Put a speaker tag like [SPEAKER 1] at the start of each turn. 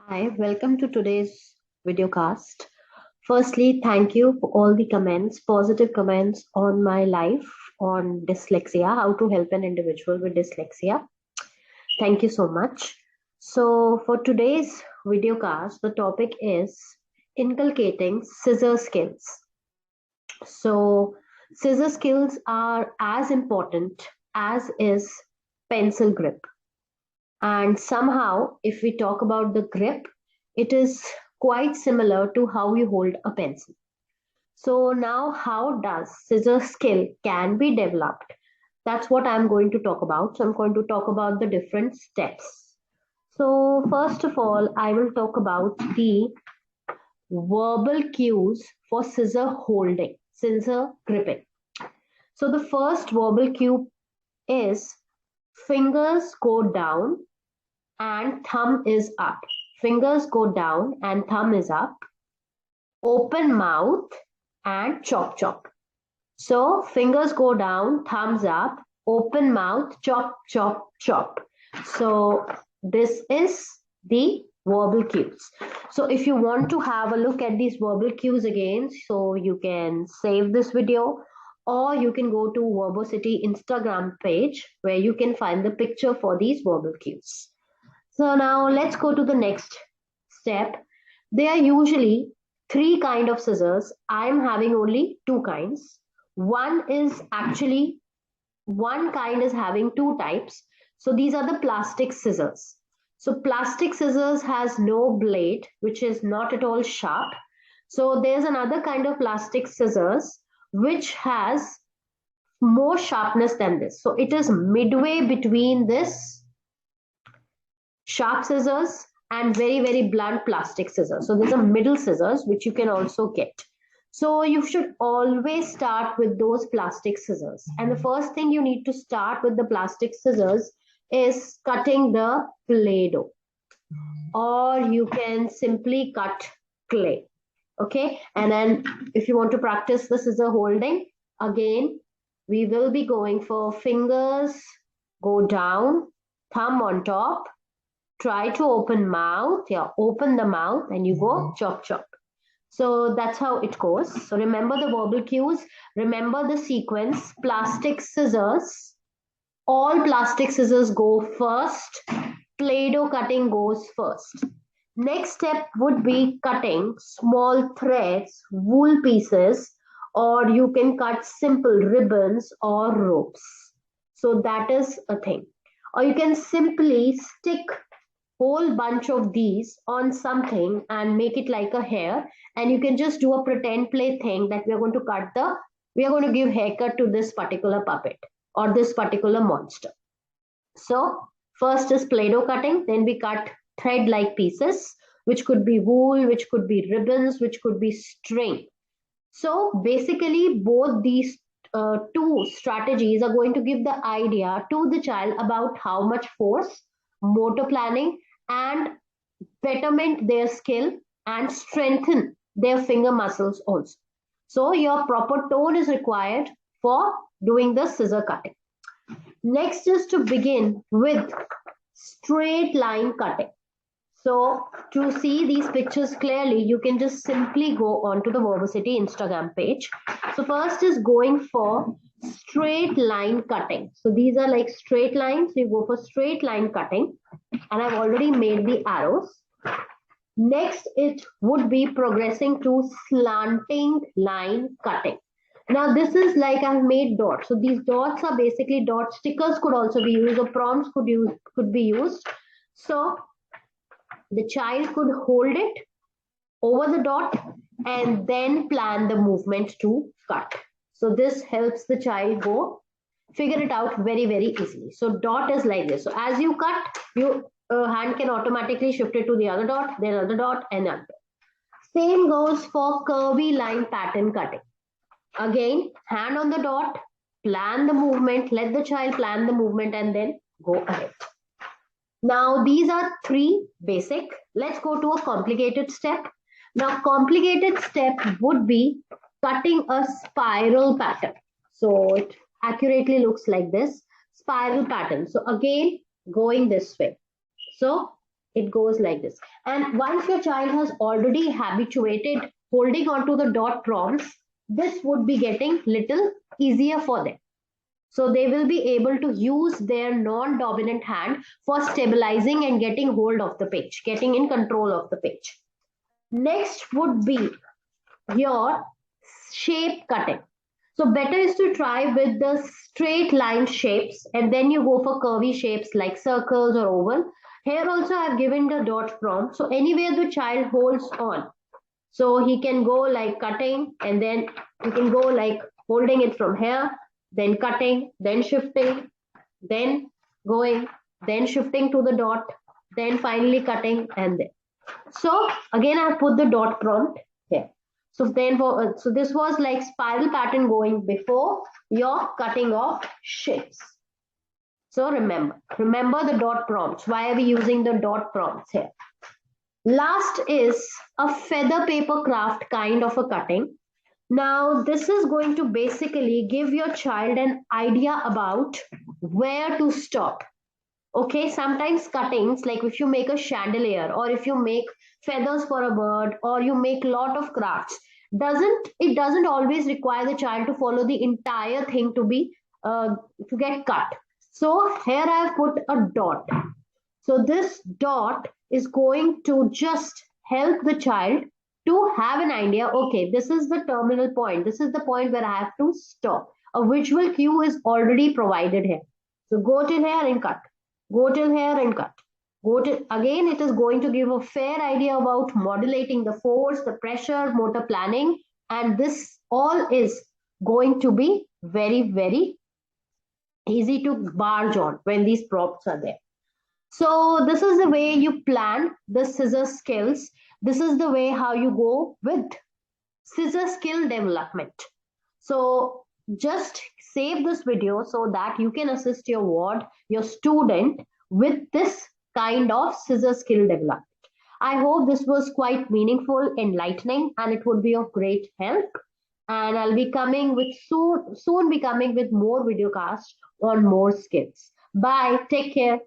[SPEAKER 1] Hi, welcome to today's video cast. Firstly, thank you for all the comments, positive comments on my life on dyslexia, how to help an individual with dyslexia. Thank you so much. So, for today's video cast, the topic is inculcating scissor skills. So, scissor skills are as important as is pencil grip. And somehow, if we talk about the grip, it is quite similar to how you hold a pencil. So now how does scissor skill can be developed? That's what I'm going to talk about. So I'm going to talk about the different steps. So first of all, I will talk about the verbal cues for scissor holding, scissor gripping. So the first verbal cue is fingers go down and thumb is up. Fingers go down and thumb is up. Open mouth and chop chop. So fingers go down, thumbs up, open mouth, chop chop chop. So this is the verbal cues. So if you want to have a look at these verbal cues again, so you can save this video or you can go to Verbosity Instagram page where you can find the picture for these verbal cues. So now let's go to the next step. There are usually three kind of scissors. I'm having only two kinds. One kind is having two types. So these are the plastic scissors. So plastic scissors has no blade, which is not at all sharp. So there's another kind of plastic scissors which has more sharpness than this. So it is midway between this sharp scissors and very blunt plastic scissors. So there's a middle scissors which you can also get. So you should always start with those plastic scissors. And the first thing you need to start with the plastic scissors is cutting the Play-Doh. Or you can simply cut clay. Okay. And then if you want to practice the scissor holding, again, we will be going for fingers go down, thumb on top, try to open mouth, open the mouth and you go chop chop. So that's how it goes. So remember the verbal cues, remember the sequence, plastic scissors, all plastic scissors go first, Play-Doh cutting goes first. Next step would be cutting small threads, wool pieces, or you can cut simple ribbons or ropes. So that is a thing. Or you can simply stick whole bunch of these on something and make it like a hair, and you can just do a pretend play thing that we are going to give haircut to this particular puppet or this particular monster. So first is Play-Doh cutting, then we cut thread like pieces, which could be wool, which could be ribbons, which could be string. So basically both these two strategies are going to give the idea to the child about how much force, motor planning and betterment their skill and strengthen their finger muscles also. So your proper tone is required for doing the scissor cutting. Next is to begin with straight line cutting. So to see these pictures clearly, you can just simply go onto the Verbosity Instagram page. So first is going for straight line cutting. So these are like straight lines. You go for straight line cutting and I've already made the arrows. Next, it would be progressing to slanting line cutting. Now this is like I've made dots. So these dots are basically dots. Stickers could also be used or prompts could be used. So the child could hold it over the dot and then plan the movement to cut. So this helps the child figure it out very easily. So dot is like this. So as you cut, your hand can automatically shift it to the other dot, then other dot and other. Same goes for curvy line pattern cutting. Again, hand on the dot, plan the movement, let the child plan the movement and then go ahead. Now these are three basic. Let's go to a complicated step. Now complicated step would be cutting a spiral pattern. So it accurately looks like this, spiral pattern. So again, going this way. So It goes like this. And once your child has already habituated holding on to the dot prompts, this would be getting little easier for them. So they will be able to use their non-dominant hand for stabilizing and getting hold of the page, getting in control of the page. Next would be your shape cutting. So better is to try with the straight line shapes, and then you go for curvy shapes like circles or oval. Here also I have given the dot prompt. So anywhere the child holds on. So he can go like cutting, and then he can go like holding it from here, then cutting, then shifting, then going, then shifting to the dot, then finally cutting, and then. So again I have put the dot prompt here. So then so this was like spiral pattern going before your cutting of shapes. So remember the dot prompts. Why are we using the dot prompts here? Last is a feather paper craft kind of a cutting. Now this is going to basically give your child an idea about where to stop. Okay, sometimes cuttings, like if you make a chandelier or if you make feathers for a bird or you make lot of crafts, doesn't always require the child to follow the entire thing to be to get cut. So here I have put a dot. So this dot is going to just help the child to have an idea. Okay, this is the terminal point. This is the point where I have to stop. A visual cue is already provided here. So go till here and cut. Go till here and cut. Go till, again, it is going to give a fair idea about modulating the force, the pressure, motor planning, and this all is going to be very, very easy to barge on when these prompts are there. So this is the way you plan the scissor skills. This is the way how you go with scissor skill development. So just save this video so that you can assist your ward, your student with this kind of scissor skill development. I hope this was quite meaningful, enlightening, and it would be of great help. And I'll be coming with soon be coming with more video casts on more skills. Bye. Take care.